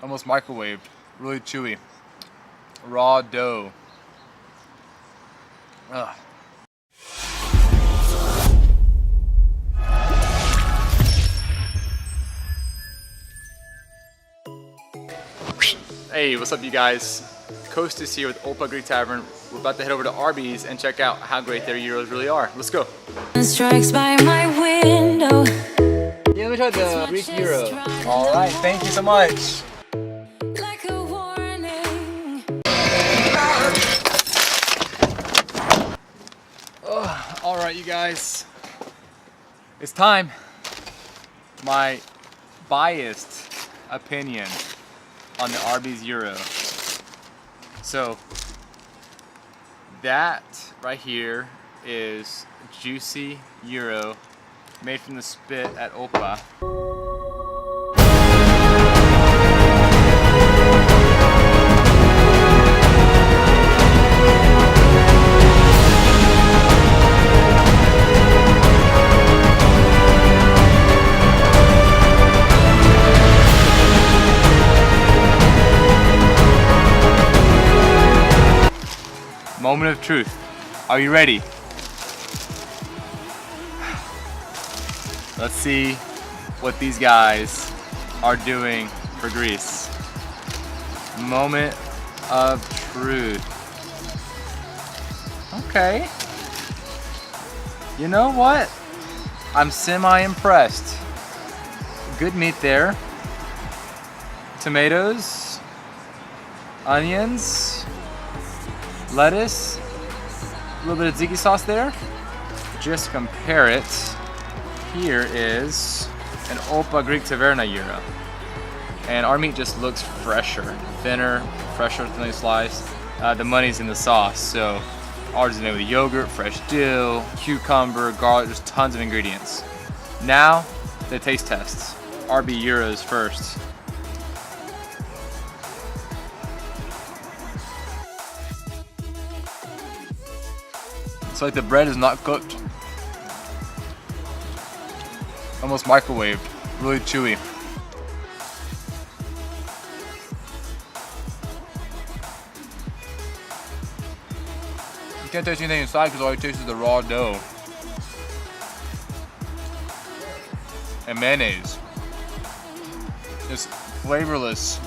almost microwaved, really chewy. Raw dough. Ugh. Hey, what's up you guys? Kostas here with Opa Greek Tavern. We're about to head over to Arby's and check out how great their gyros really are. Let's go. Strikes by my window. Yeah, let me try the Greek gyro. All right, thank you so much. Like a warning. Oh, all right, you guys. It's time. My biased opinion on the Arby's gyro. So that right here is juicy gyro made from the spit at Opa. Moment of truth. Are you ready? Let's see what these guys are doing for Greece. Moment of truth. Okay. You know what? I'm semi-impressed. Good meat there. Tomatoes, onions, lettuce, a little bit of tzatziki sauce there. Just compare it. Here is an Opa Greek Taverna gyro. And our meat just looks fresher, thinner, fresher, thinly sliced. The money's in the sauce, so ours is made with yogurt, fresh dill, cucumber, garlic, just tons of ingredients. Now, the taste tests. Arby gyros first. It's like the bread is not cooked. Almost microwaved, really chewy. You can't taste anything inside because all you taste is the raw dough. And mayonnaise. It's flavorless.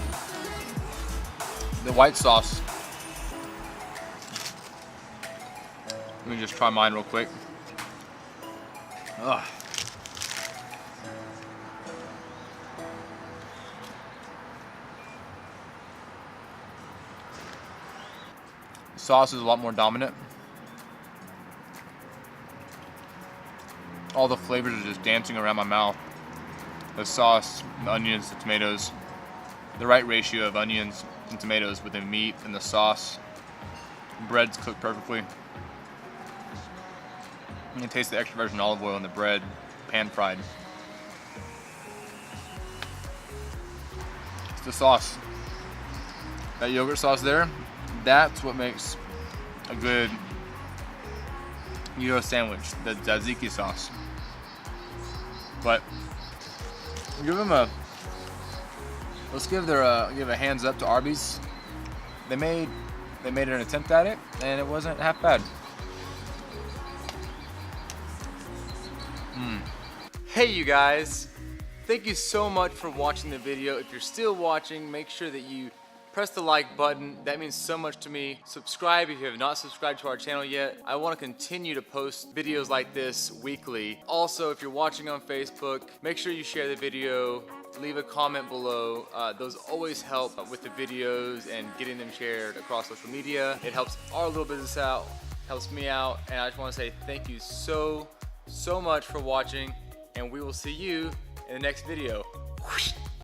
The white sauce. Let me just try mine real quick. Ugh. The sauce is a lot more dominant. All the flavors are just dancing around my mouth. The sauce, the onions, the tomatoes. The right ratio of onions and tomatoes with the meat and the sauce. Bread's cooked perfectly. You can taste the extra virgin olive oil in the bread, pan fried. It's the sauce. That yogurt sauce there, that's what makes a good gyro sandwich, the tzatziki sauce. But let's give a hands up to Arby's. They made an attempt at it, and it wasn't half bad. Hey you guys, thank you so much for watching the video. If you're still watching, make sure that you press the like button. That means so much to me. Subscribe if you have not subscribed to our channel yet. I want to continue to post videos like this weekly. Also, if you're watching on Facebook, make sure you share the video, leave a comment below. Those always help with the videos and getting them shared across social media. It helps our little business out, helps me out, and I just want to say thank you so much for watching, and we will see you in the next video.